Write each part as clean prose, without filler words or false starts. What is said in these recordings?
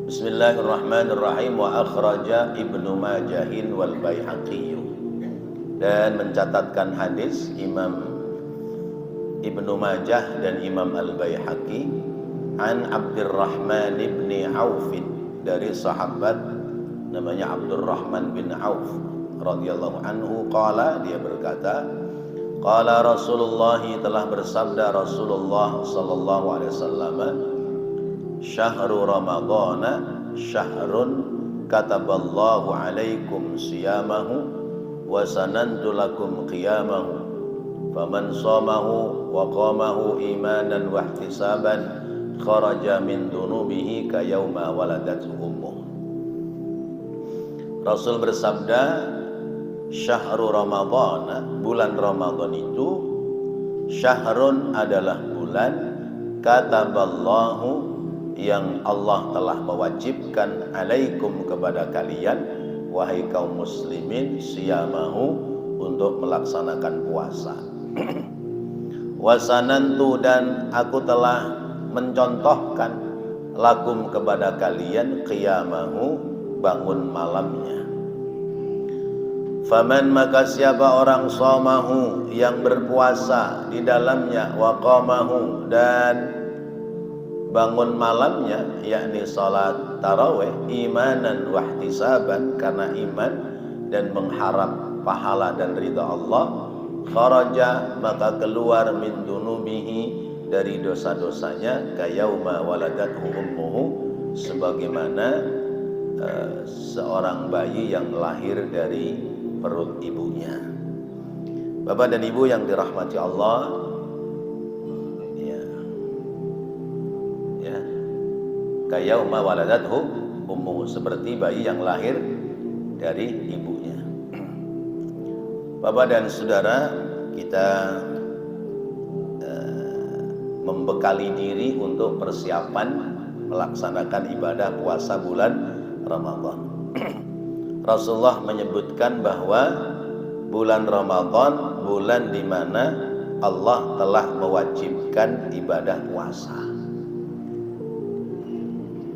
Bismillahirrahmanirrahim. Wa akhraja Ibnu Majahin wal Baihaqi, dan mencatatkan hadis Imam Ibnu Majah dan Imam Al-Baihaqi an Abdurrahman bin Auf, dari sahabat namanya Abdurrahman bin Auf radhiyallahu anhu, qala, dia berkata, qala Rasulullah, telah bersabda Rasulullah sallallahu alaihi wasallam, syahrul ramadhana syahrun kataballahu alaikum siyamahu wa sanantu lakum qiyamahu faman shamahu wa qamahu imanan wa ihtisaban kharaja min dunubihi ka yauma waladathu ummuh. Rasul bersabda, syahrul ramadhana, bulan Ramadan itu, syahrun adalah bulan, kataballahu, yang Allah telah mewajibkan, alaikum, kepada kalian, wahai kaum muslimin, siyamahu, untuk melaksanakan puasa. Wasanantu, dan aku telah mencontohkan, lakum, kepada kalian, qiyamahu, bangun malamnya. Faman, maka siapa orang, shamahu, yang berpuasa di dalamnya, wa qamahu, dan bangun malamnya, yakni salat tarawih, imanan wa ihtisaban, karena iman dan mengharap pahala dan ridha Allah, kharaja, maka keluar, min dunubihi, dari dosa-dosanya, kayauma waladathu ummuhu, sebagaimana seorang bayi yang lahir dari perut ibunya. Bapak dan Ibu yang dirahmati Allah, kayauma waladathu ummuhu, seperti bayi yang lahir dari ibunya. Bapak dan saudara, kita membekali diri untuk persiapan melaksanakan ibadah puasa bulan Ramadan. Rasulullah menyebutkan bahwa bulan Ramadan bulan di mana Allah telah mewajibkan ibadah puasa.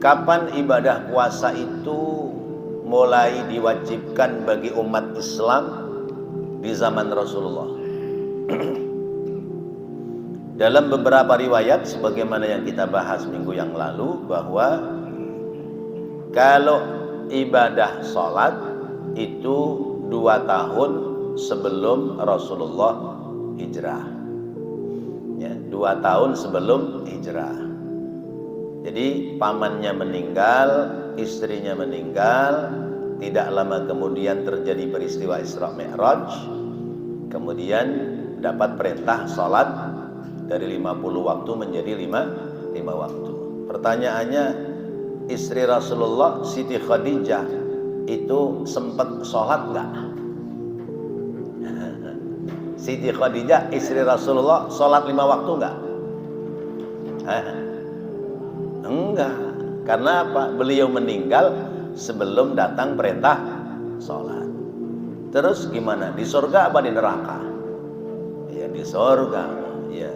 Kapan ibadah puasa itu mulai diwajibkan bagi umat Islam? Di zaman Rasulullah. Dalam beberapa riwayat, sebagaimana yang kita bahas minggu yang lalu, bahwa kalau ibadah sholat itu 2 tahun sebelum Rasulullah hijrah, ya, 2 tahun sebelum hijrah. Jadi pamannya meninggal, istrinya meninggal, tidak lama kemudian terjadi peristiwa Isra Mi'raj, kemudian dapat perintah sholat dari 50 waktu menjadi 5 waktu. Pertanyaannya, istri Rasulullah, Siti Khadijah, itu sempat sholat nggak? Siti Khadijah, istri Rasulullah, sholat 5 waktu nggak? Enggak. Karena apa? Beliau meninggal sebelum datang perintah sholat. Terus gimana? Di surga apa di neraka? Ya, di surga. Ya,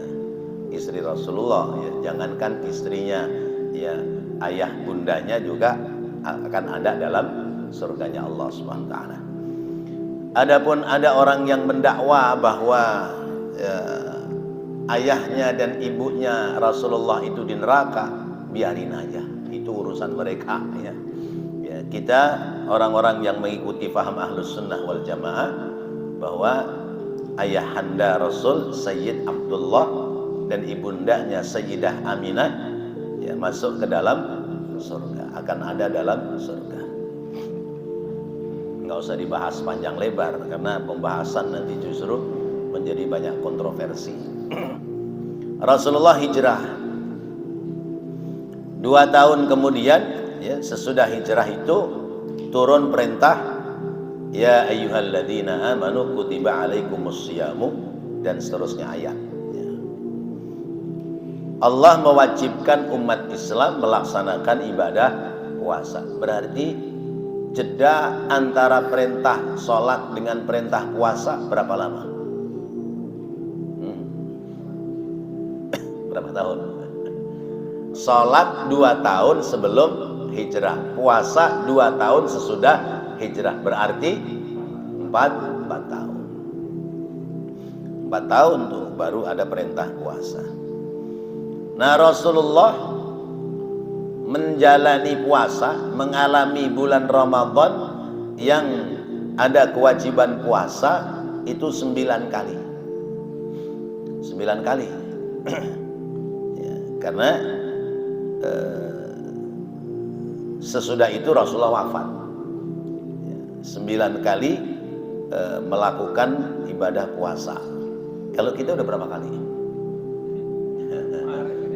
istri Rasulullah, ya, jangankan istrinya, ya, ayah bundanya juga akan ada dalam surganya Allah Subhanahu wa taala. Adapun ada orang yang mendakwa bahwa ayahnya dan ibunya Rasulullah itu di neraka, biarin aja, itu urusan mereka, ya. Ya, kita orang-orang yang mengikuti faham Ahlus Sunnah wal Jamaah bahwa ayahanda Rasul Sayyid Abdullah dan ibundanya Sayyidah Aminah, ya, masuk ke dalam surga, akan ada dalam surga. Nggak usah dibahas panjang lebar, karena pembahasan nanti justru menjadi banyak kontroversi. Rasulullah hijrah 2 tahun kemudian, ya, sesudah hijrah itu turun perintah, ya ayyuhalladzina amanu kutiba alaikumusyiyamu, dan seterusnya ayat, ya. Allah mewajibkan umat Islam melaksanakan ibadah puasa. Berarti jeda antara perintah sholat dengan perintah puasa berapa lama? Berapa tahun? Sholat 2 tahun sebelum hijrah. Puasa 2 tahun sesudah hijrah, berarti 4 tahun. 4 tahun tuh baru ada perintah puasa. Nah, Rasulullah menjalani puasa, mengalami bulan Ramadan yang ada kewajiban puasa itu 9 kali. 9 kali. Ya, karena sesudah itu Rasulullah wafat. 9 kali melakukan ibadah puasa. Kalau kita udah berapa kali?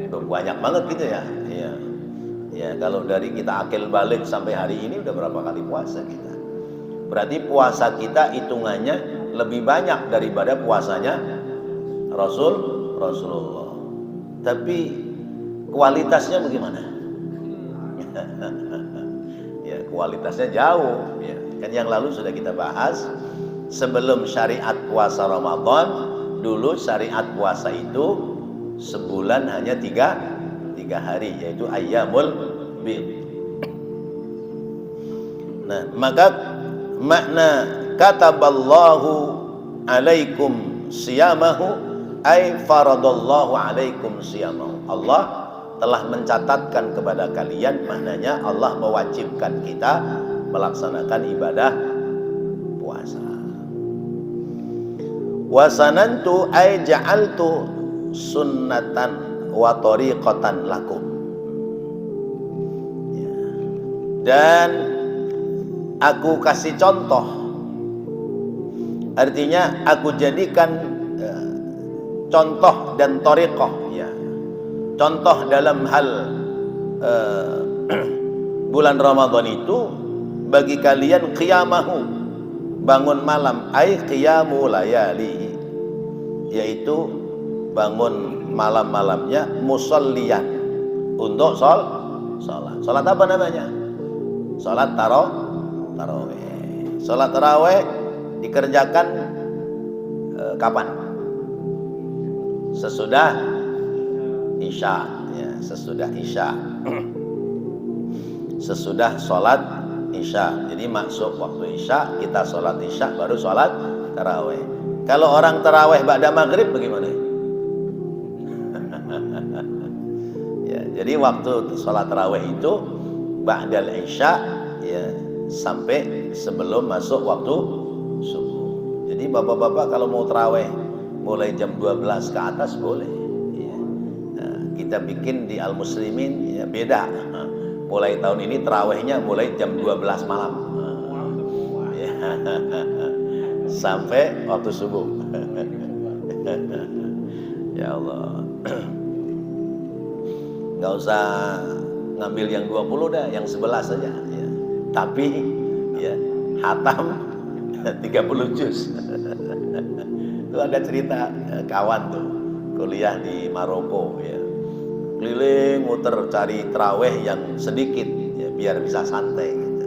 Banyak banget gitu ya. Ya. Ya, kalau dari kita akil balik sampai hari ini udah berapa kali puasa kita? Berarti puasa kita hitungannya lebih banyak daripada puasanya Rasulullah. Tapi kualitasnya bagaimana? Ya, kualitasnya jauh. Ya. Kan yang lalu sudah kita bahas. Sebelum syariat puasa Ramadan, dulu syariat puasa itu sebulan hanya 3 hari, yaitu ayyamul bid. Nah, maka makna kataballahu alaikum siyamahu ay faradallahu alaikum siyamahu. Allah telah mencatatkan kepada kalian, maknanya Allah mewajibkan kita melaksanakan ibadah puasa. Wasanantu ay ja'altu sunnatan wa tariqatan lakum. Ya. Dan aku kasih contoh, artinya aku jadikan contoh dan tariqah, ya. Contoh dalam hal bulan Ramadan itu bagi kalian qiyamahu, bangun malam, ay qiyamu layali, yaitu bangun malam-malamnya, musalliyan, untuk sholat. Sholat apa namanya? Sholat tarawih. Sholat tarawih dikerjakan kapan? Sesudah Isya, ya, sesudah Isya. Sesudah sholat Isya. Jadi masuk waktu Isya, kita sholat Isya, baru sholat tarawih. Kalau orang tarawih ba'da maghrib bagaimana? Ya, jadi waktu sholat tarawih itu ba'dal Isya, ya, sampai sebelum masuk waktu subuh. Jadi bapak-bapak kalau mau tarawih mulai jam 12 ke atas boleh. Ya. Nah, kita bikin di Al Muslimin, ya, beda. Mulai tahun ini tarawihnya mulai jam 12 malam. Ya. Sampai waktu subuh. Ya Allah. Nggak usah ngambil yang 20 dah, yang 11 saja, ya. Tapi ya hatam 30 juz. Itu ada cerita kawan tuh kuliah di Maroko, ya. Keliling muter cari tarawih yang sedikit, ya, biar bisa santai gitu.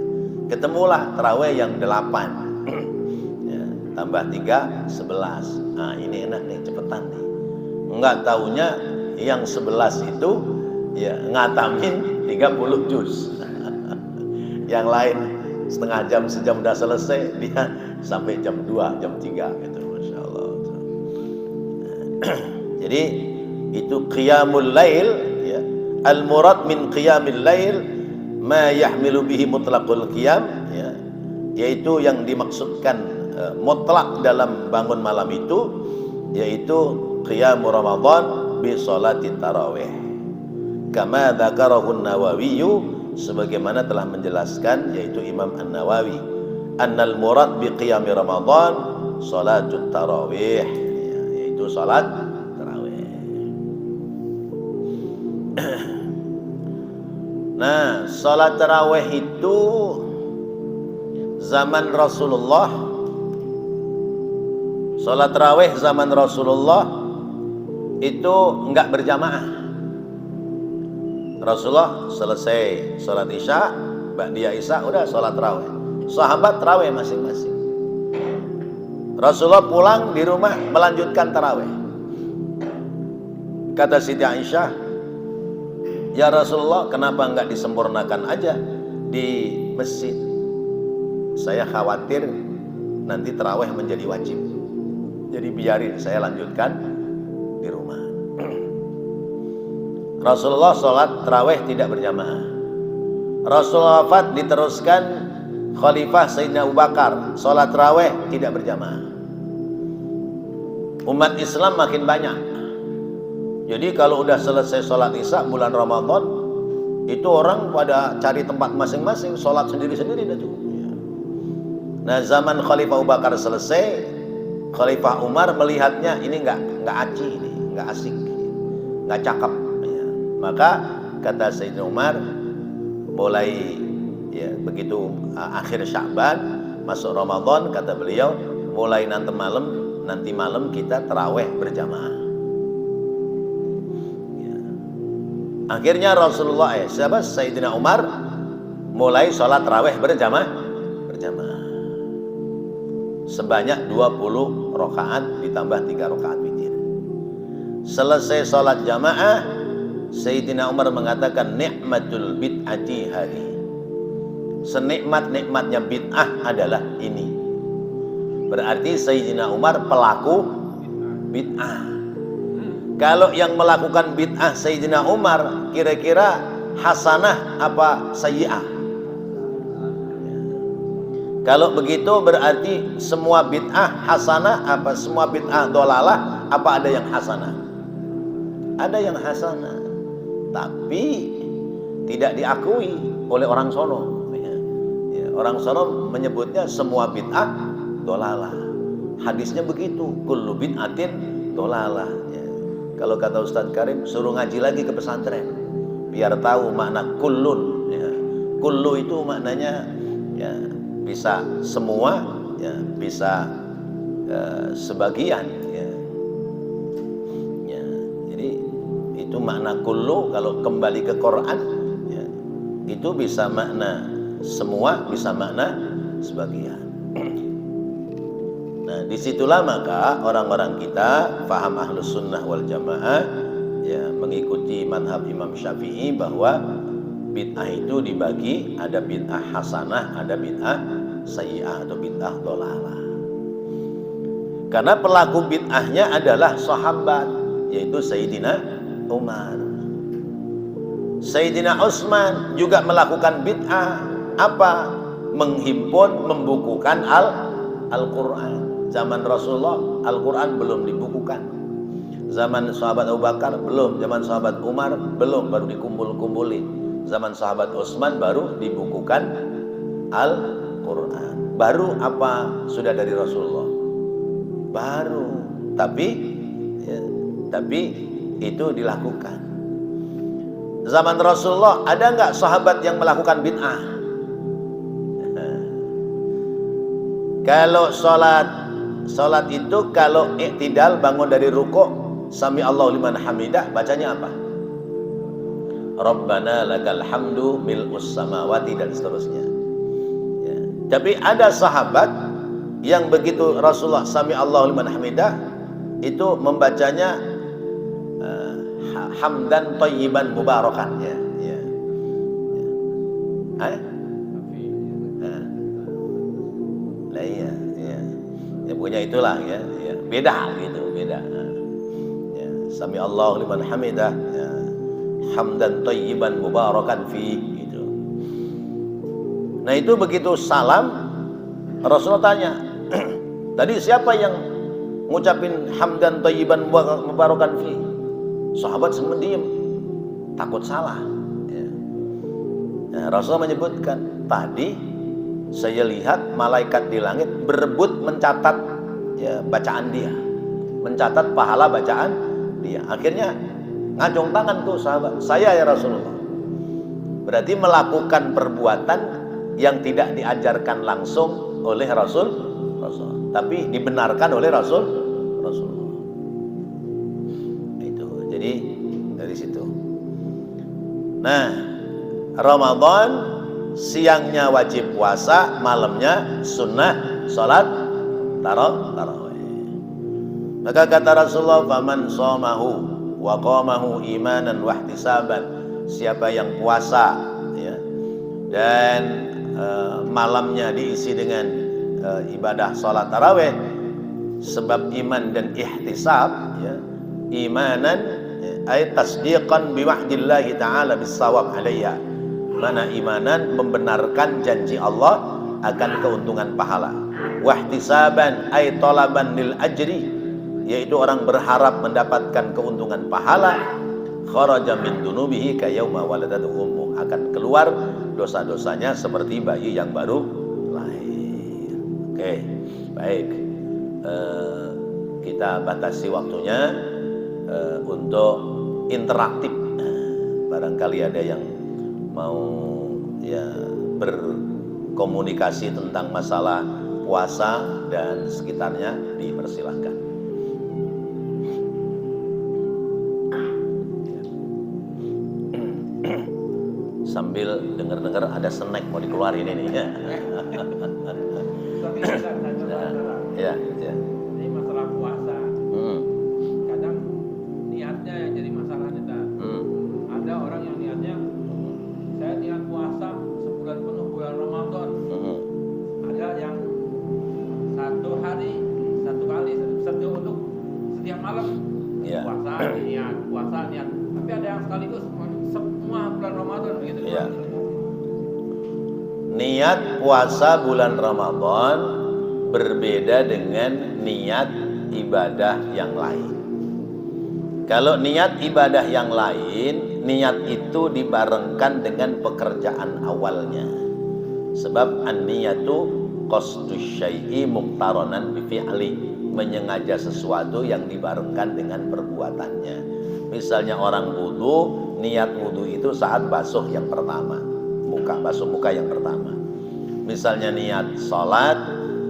Ketemulah tarawih yang 8. Ya, tambah 3 11. Nah, ini enak nih, cepetan nih. Enggak taunya yang 11 itu ya ngatamin 30 juz. Yang lain setengah jam, sejam udah selesai, dia sampai jam 2, jam 3 gitu, Masya Allah. Jadi itu qiyamul lail, ya. Al murad min qiyamil lail ma yahmilu bihi mutlaqul qiyam, ya, yaitu yang dimaksudkan mutlak dalam bangun malam itu, yaitu qiyamul Ramadan bi sholati tarawih. Kama dzakarahu an-Nawawi, sebagaimana telah menjelaskan yaitu Imam An-Nawawi, annal murad bi qiyami Ramadan salatut tarawih, ya, yaitu salat tarawih. Nah, salat tarawih itu zaman Rasulullah, salat tarawih zaman Rasulullah itu enggak berjamaah. Rasulullah selesai sholat Isya, ba'diyah Isya, udah sholat tarawih. Sahabat tarawih masing-masing. Rasulullah pulang di rumah melanjutkan tarawih. Kata Siti Aisyah, Ya Rasulullah, kenapa enggak disempurnakan aja di masjid? Saya khawatir nanti tarawih menjadi wajib. Jadi biarin saya lanjutkan di rumah. Rasulullah sholat tarawih tidak berjamaah. Rasulullah wafat, diteruskan Khalifah Sayyidina Abu Bakar, sholat tarawih tidak berjamaah. Umat Islam makin banyak. Jadi kalau udah selesai sholat isya bulan Ramadan, itu orang pada cari tempat masing-masing, sholat sendiri-sendiri dah tuh. Nah, zaman Khalifah Abu Bakar selesai, Khalifah Umar melihatnya ini nggak aci, ini nggak asik, nggak cakep. Ya. Maka kata Sayyidina Umar, mulai ya begitu akhir Sya'ban masuk Ramadan, kata beliau, mulai nanti malam kita tarawih berjamaah. Ya. Akhirnya Rasulullah Sayyidina Umar mulai sholat tarawih berjamaah sebanyak 20 rakaat ditambah 3 rakaat witir. Selesai sholat jamaah, Sayyidina Umar mengatakan, nikmatul bid'ati hari, senikmat-nikmatnya bid'ah adalah ini. Berarti Sayyidina Umar pelaku bid'ah. Kalau yang melakukan bid'ah Sayyidina Umar, kira-kira hasanah apa sayyi'ah? Kalau begitu berarti semua bid'ah hasanah apa semua bid'ah dolalah, apa ada yang hasanah? Ada yang hasanah, tapi tidak diakui oleh orang sono. Ya, orang sono menyebutnya semua bid'ah dolalah. Hadisnya begitu, kullu bid'atin dolalah. Ya. Kalau kata Ustadz Karim, suruh ngaji lagi ke pesantren biar tahu makna kullun. Ya. Kullu itu maknanya ya, bisa semua, ya, bisa sebagian, ya. Ya, jadi itu makna kullu. Kalau kembali ke Quran, ya, itu bisa makna semua, bisa makna sebagian. Nah, disitulah maka orang-orang kita faham ahlus sunnah wal jamaah, ya, mengikuti manhaj Imam Syafi'i bahwa bid'ah itu dibagi, ada bid'ah hasanah, ada bid'ah sayyi'ah atau bid'ah dolalah. Karena pelaku bid'ahnya adalah sahabat, yaitu Sayyidina Umar. Sayyidina Utsman juga melakukan bid'ah, apa? Menghimpun, membukukan Al-Quran. Zaman Rasulullah Al-Quran belum dibukukan. Zaman sahabat Abu Bakar belum, zaman sahabat Umar belum, baru dikumpul-kumpulin. Zaman sahabat Utsman baru dibukukan Al-Quran. Baru apa sudah dari Rasulullah? Baru. Tapi itu dilakukan. Zaman Rasulullah ada nggak sahabat yang melakukan bid'ah? Kalau sholat itu kalau i'tidal, bangun dari rukuk, sami Allahu liman hamidah, bacanya apa? Rabbana lakal hamdu mil'us samawati dan seterusnya. Ya. Tapi ada sahabat yang begitu Rasulullah sami Allahu liman hamidah itu membacanya hamdan thayyiban mubarakan, ya. Ya. Ya. Lah iya, ya. Ya punya itulah, ya. Ya. Beda gitu, beda. Ya. Sami Allahu liman hamidah, ya. Hamdan thayyiban mubarakan fi, gitu. Nah, itu begitu salam Rasulullah tanya, tadi siapa yang ngucapin hamdan thayyiban mubarakan fi? Sahabat semua diem, takut salah, ya. Nah, Rasulullah menyebutkan, tadi saya lihat malaikat di langit berebut mencatat, ya, bacaan dia, mencatat pahala bacaan dia. Akhirnya ngacung tangan tuh sahabat, saya ya Rasulullah. Berarti melakukan perbuatan yang tidak diajarkan langsung oleh Rasul, tapi dibenarkan oleh Rasulullah. Itu, jadi dari situ. Nah, Ramadan siangnya wajib puasa, malamnya sunnah salat tarawih. Maka kata Rasulullah, faman shamahu wa qamahu imanan wa ihtisaban siapa yang puasa ya, dan malamnya diisi dengan ibadah sholat taraweh sebab iman dan ihtisab ya, imanan ay tasdiqan biwa'dillahi ta'ala bisawab alaiha, mana imanan membenarkan janji Allah akan keuntungan pahala, wahtisaban ay talaban lil ajri, yaitu orang berharap mendapatkan keuntungan pahala, kharaja min dunubihi kayauma waladatu ummu, akan keluar dosa-dosanya seperti bayi yang baru lahir. Oke, baik. Kita batasi waktunya untuk interaktif. Barangkali ada yang mau ya berkomunikasi tentang masalah puasa dan sekitarnya, dipersilahkan. Sambil dengar-dengar ada snack mau dikeluarin ini ya. Ya, ya. Ini masalah puasa. Kadang niatnya yang jadi masalahnya. Ada orang yang niatnya, saya niat puasa sebulan penuh bulan Ramadan. Ada yang satu hari, satu kali, satu untuk setiap malam puasa niat. Tapi ada yang sekaligus semua bulan Ramadan begitu. Ya. Niat puasa bulan Ramadan berbeda dengan niat ibadah yang lain. Kalau niat ibadah yang lain, niat itu dibarengkan dengan pekerjaan awalnya. Sebab an-niyatu qasdus syai'i muqtaranan bi fi'li, menyengaja sesuatu yang dibarengkan dengan perbuatannya. Misalnya orang wudu, niat wudu itu saat basuh yang pertama, basuh muka yang pertama. Misalnya niat salat,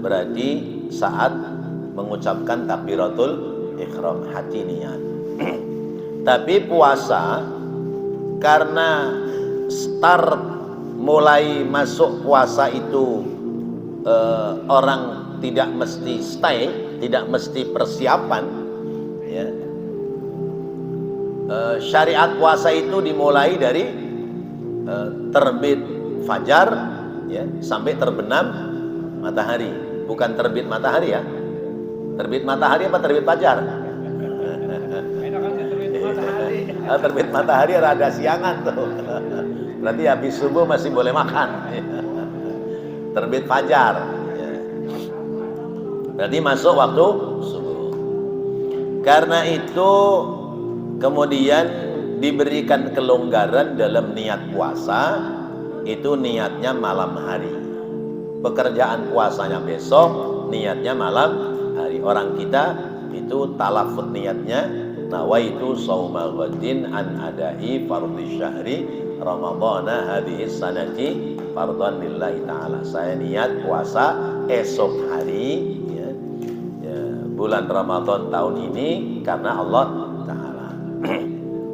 berarti saat mengucapkan takbiratul ihram, hati niat. Tapi puasa, karena start mulai masuk puasa itu orang tidak mesti stay, tidak mesti persiapan ya. Syariat puasa itu dimulai dari terbit fajar ya, sampai terbenam matahari. Bukan terbit matahari ya. Terbit matahari apa terbit fajar? Terbit matahari rada siangan tuh. Berarti habis subuh masih boleh makan. Terbit fajar ya. Berarti masuk waktu subuh. Karena itu kemudian diberikan kelonggaran dalam niat puasa, itu niatnya malam hari. Pekerjaan puasanya besok, niatnya malam hari. Orang kita itu talafut niatnya, nawaitu shaumal ghadin an adai fardhi syahri ramadhana hadhihi sanati fardhan lillahi ta'ala. Saya niat puasa esok hari ya, bulan Ramadan tahun ini karena Allah Ta'ala.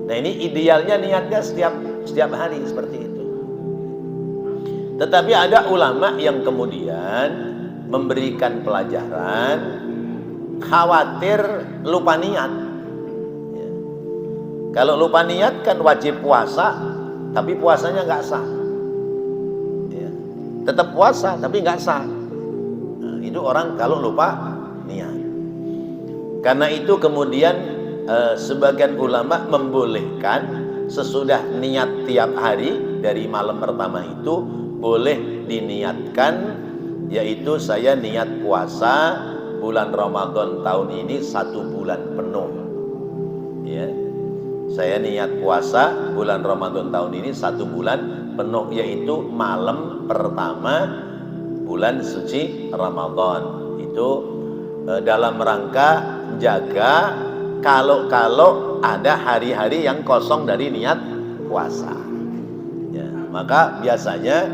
Nah, ini idealnya niatnya setiap hari seperti itu. Tetapi ada ulama yang kemudian memberikan pelajaran, khawatir lupa niat ya. Kalau lupa niat kan wajib puasa, tapi puasanya nggak sah ya. Tetap puasa tapi nggak sah. Nah, itu orang kalau lupa niat. Karena itu kemudian sebagian ulama membolehkan sesudah niat tiap hari dari malam pertama itu boleh diniatkan, yaitu saya niat puasa bulan Ramadan tahun ini 1 bulan penuh ya. Saya niat puasa bulan Ramadan tahun ini 1 bulan penuh, yaitu malam pertama bulan suci Ramadan. Itu dalam rangka jaga kalau ada hari-hari yang kosong dari niat puasa ya. Maka biasanya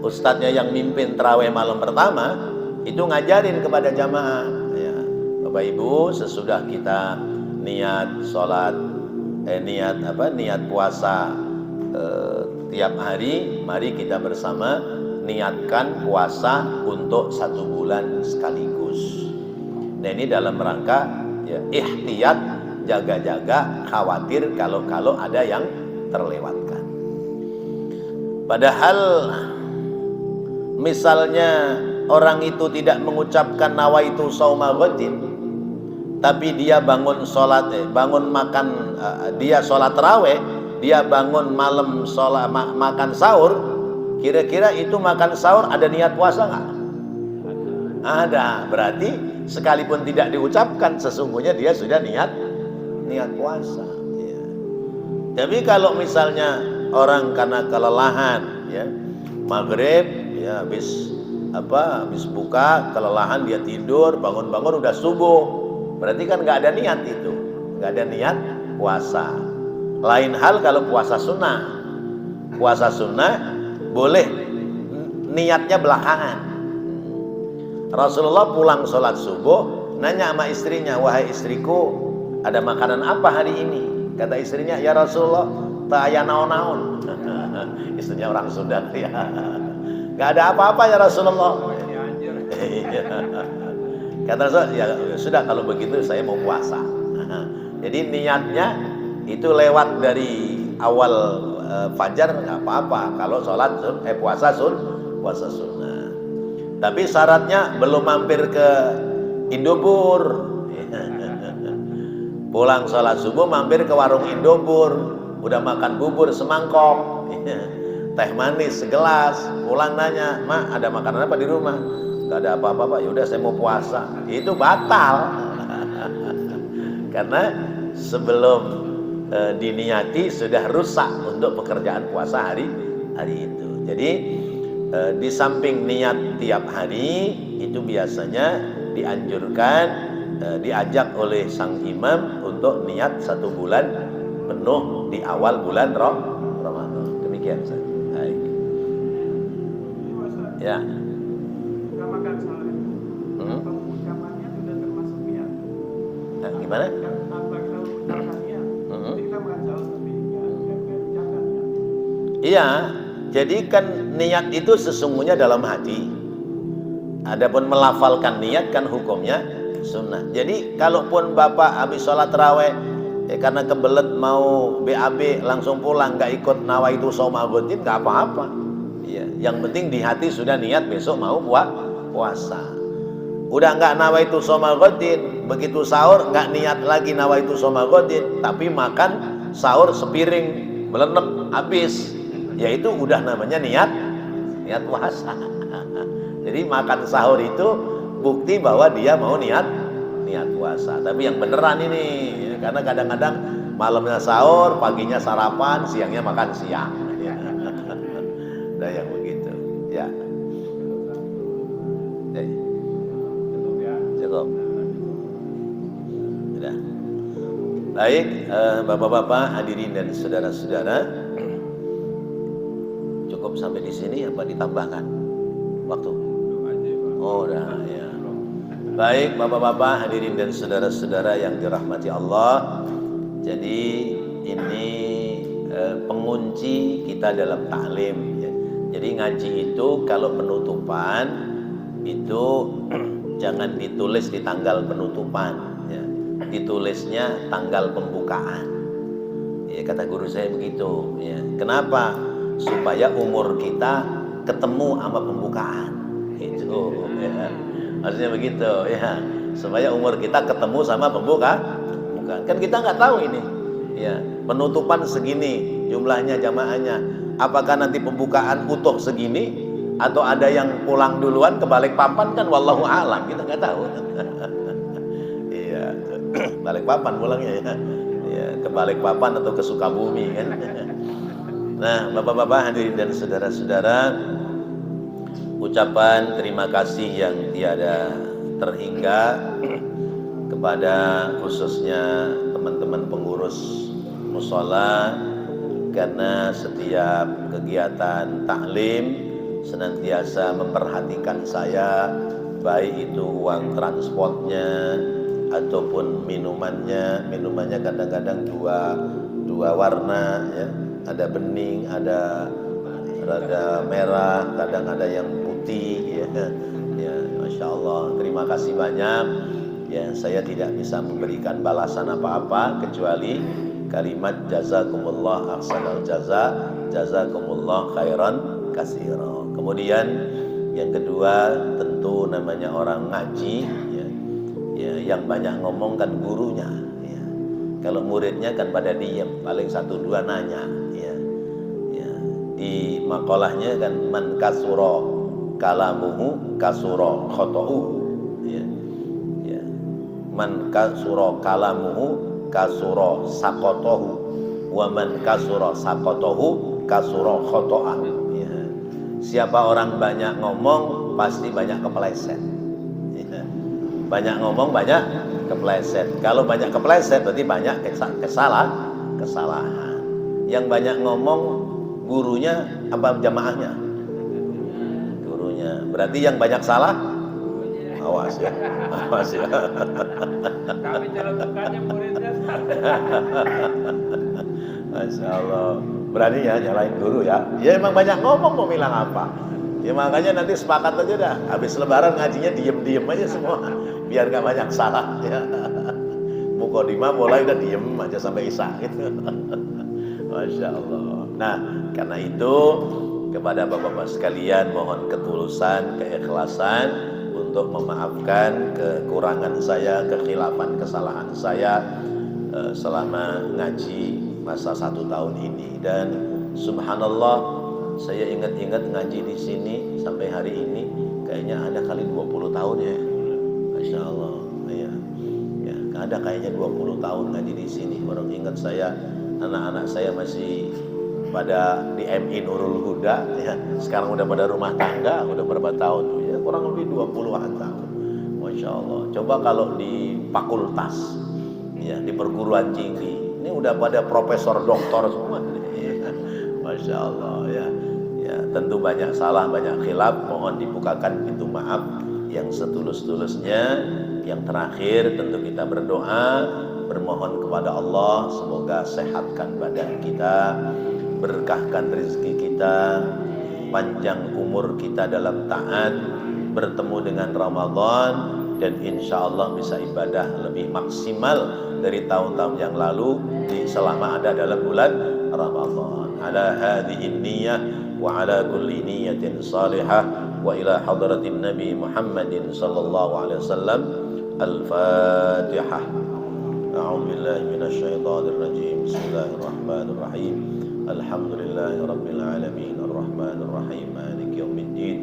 ustadznya yang mimpin tarawih malam pertama itu ngajarin kepada jamaah ya, Bapak Ibu, sesudah kita niat sholat niat puasa tiap hari, mari kita bersama niatkan puasa untuk 1 bulan sekaligus. Nah, ini dalam rangka ya, ihtiyat jaga-jaga, khawatir kalau ada yang terlewatkan. Padahal misalnya orang itu tidak mengucapkan nawaitu shauma ghadin, tapi dia bangun sholat, bangun makan, dia sholat tarawih, dia bangun malam sholat makan sahur, kira-kira itu makan sahur ada niat puasa nggak? Ada. Berarti sekalipun tidak diucapkan, sesungguhnya dia sudah niat puasa. Ya. Tapi kalau misalnya orang karena kelelahan, ya, maghrib, ya habis buka kelelahan, dia tidur, bangun-bangun udah subuh, berarti kan nggak ada niat itu, nggak ada niat puasa. Lain hal kalau puasa sunnah boleh niatnya belakangan. Rasulullah pulang sholat subuh, nanya sama istrinya, wahai istriku, ada makanan apa hari ini? Kata istrinya, ya Rasulullah, tak aya naon-naon. Istrinya orang Sunda, ya. Gak ada apa-apa ya Rasulullah. Kata Rasulullah, ya sudah kalau begitu saya mau puasa. Jadi niatnya itu lewat dari awal fajar nggak apa-apa. Kalau puasa sunnah. Tapi syaratnya belum mampir ke Indobur. Pulang sholat subuh mampir ke warung Indobur, udah makan bubur semangkok, teh manis segelas, pulang nanya, "Mak, ada makanan apa di rumah?" "Gak ada apa-apa, Pak." "Yaudah saya mau puasa." Itu batal. Karena sebelum diniati sudah rusak untuk pekerjaan puasa hari itu. Jadi di samping niat tiap hari itu biasanya dianjurkan, diajak oleh sang imam untuk niat 1 bulan penuh di awal bulan Ramadan. Demikian Ustaz. Baik. Ya. Makan sahur itu, pengucapannya sudah termasuk niat. Nah, gimana? Tanpa kita mengucapkan niat, jadi kita makan sahur tapi nggak ucapkan niat. Iya. Jadi kan niat itu sesungguhnya dalam hati. Adapun melafalkan niat kan hukumnya sunnah. Jadi kalaupun Bapak habis sholat tarawih, karena kebelet mau BAB langsung pulang, nggak ikut nawaitu shauma ghadin, nggak apa-apa. Ya, yang penting di hati sudah niat besok mau puasa. Udah nggak nawaitu shauma ghadin, begitu sahur nggak niat lagi nawaitu shauma ghadin, tapi makan sahur sepiring melenek habis. Ya itu udah namanya niat puasa. Jadi makan sahur itu bukti bahwa dia mau niat puasa. Tapi yang beneran ini, karena kadang-kadang malamnya sahur, paginya sarapan, siangnya makan siang. Nah yang begitu. Ya. Cukup. Sudah. Baik, Bapak-bapak, hadirin dan saudara-saudara. Cukup sampai di sini apa ditambahkan waktu? Oh, udah ya. Baik, Bapak-bapak, hadirin dan saudara-saudara yang dirahmati Allah. Jadi ini pengunci kita dalam taklim ya. Jadi ngaji itu kalau penutupan itu jangan ditulis di tanggal penutupan ya. Ditulisnya tanggal pembukaan. Ya, kata guru saya begitu ya. Kenapa? Supaya umur kita ketemu sama pembukaan itu ya. Maksudnya begitu ya, supaya umur kita ketemu sama pembukaan. Kan kita nggak tahu ini ya, penutupan segini jumlahnya jamaahnya, apakah nanti pembukaan utuh segini atau ada yang pulang duluan ke Balikpapan, kan wallahu alam, kita nggak tahu. Iya, Balikpapan pulangnya ya, ke Balikpapan atau ke Sukabumi kan. Nah, Bapak-bapak, hadirin dan saudara-saudara, ucapan terima kasih yang tiada terhingga kepada khususnya teman-teman pengurus mushola, karena setiap kegiatan taklim senantiasa memperhatikan saya, baik itu uang transportnya ataupun minumannya kadang-kadang dua warna ya. Ada bening, ada rada merah, kadang ada yang putih ya. Ya, Masya Allah, terima kasih banyak ya saya tidak bisa memberikan balasan apa-apa kecuali kalimat jazakumullah ahsanal jazakumullah khairan katsira. Kemudian yang kedua tentu namanya orang ngaji ya, yang banyak ngomong kan gurunya ya. Kalau muridnya kan pada diem, paling satu dua nanya ya. Di makalahnya kan man kasura kalamuhu kasura khata'uhu ya. Man kasura kalamuhu kasura saqatahu wa man kasura saqatahu kasura khata'ah ya. Siapa orang banyak ngomong pasti banyak kepleset ya. Banyak ngomong banyak kepleset. Kalau banyak kepleset berarti banyak kesalahan. Yang banyak ngomong gurunya apa jamaahnya? Gurunya. Berarti yang banyak salah? Awas ya. Awas ya. Tapi celutukannya muridnya Masya Allah. Berani ya nyalain guru ya. Ya emang banyak ngomong mau bilang apa. Ya makanya nanti sepakat aja dah. Habis lebaran ngajinya diem-diem aja semua. Biar gak banyak salah ya. Mukodimah mulai udah diem aja sampai isya gitu. Masya Allah. Nah karena itu kepada bapak-bapak sekalian mohon ketulusan, keikhlasan untuk memaafkan kekurangan saya, kekhilafan, kesalahan saya selama ngaji masa 1 tahun ini. Dan subhanallah saya ingat-ingat ngaji di sini sampai hari ini kayaknya ada kali 20 tahun ya. Masya Allah ya, ada kayaknya 20 tahun ngaji di sini. Orang ingat saya, anak-anak saya masih pada di MI Nurul Huda ya. Sekarang udah pada rumah tangga, udah berapa tahun tuh ya, kurang lebih 20-an tahun. Masya Allah. Coba kalau di fakultas ya, di perguruan tinggi ini udah pada profesor doktor semua ya. Masya Allah ya. Tentu banyak salah, banyak khilaf, mohon dibukakan pintu maaf yang setulus-tulusnya. Yang terakhir tentu kita berdoa, bermohon kepada Allah semoga sehatkan badan kita, berkahkan rezeki kita, panjang umur kita dalam taat, bertemu dengan Ramadan, dan insya Allah bisa ibadah lebih maksimal dari tahun-tahun yang lalu selama ada dalam bulan Ramadan. Ala hadhihi niyyah wa ala kulli niyyatin salihah wa ila hadratin Nabi Muhammadin sallallahu alaihi wasallam. Al-Fatihah. A'udzu billahi minasy syaithanir rajim. Bismillahirrahmanirrahim. Alhamdulillahirabbil alamin arrahmanir rahim maliki yaumiddin.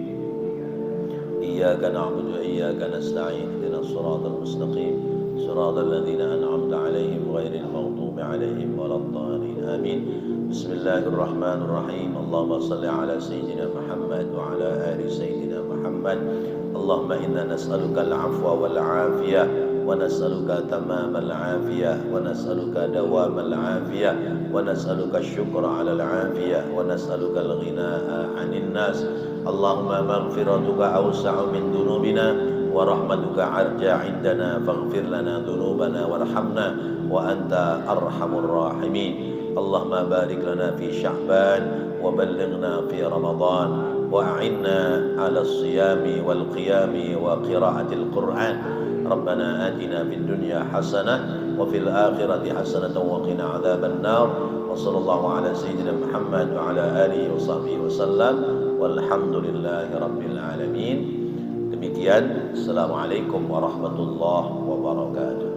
Iyyaka na'budu wa iyyaka nasta'in ihdinas siratal mustaqim siratal ladzina an'amta 'alaihim ghairil maghdubi 'alaihim waladdallin. Amin. Bismillahirrahmanirrahim. Allahumma shalli 'ala sayyidina Muhammad wa 'ala ali sayyidina Muhammad. Allahumma inna nas'aluka al-'afwa wal-'afiyah wa nas'aluka tamamal 'afiyah wa nas'aluka dawamal 'afiyah wa nas'aluka asy-syukra 'alal 'afiyah wa nas'aluka al-ghinaa'a 'anil nas. Allahumma maghfiratuka awsa'u min dunubina wa rahmatuka 'arja 'indana faghfir lana dunubana warhamna wa anta arhamur rahimin. Allahumma barik lana fi Sya'ban wa ballighna fi Ramadan wa a'inna 'ala as-siyami wal qiyami wa qira'atil Qur'an. Rabbana atina fid dunya hasanah wa fil akhirati hasanatan wa qina 'adzaban nar. Wa sallallahu ala sayyidina Muhammad wa ala alihi wa sahbihi wasallam. Walhamdulillahi rabbil alamin. Demikian, assalamualaikum warahmatullahi wabarakatuh.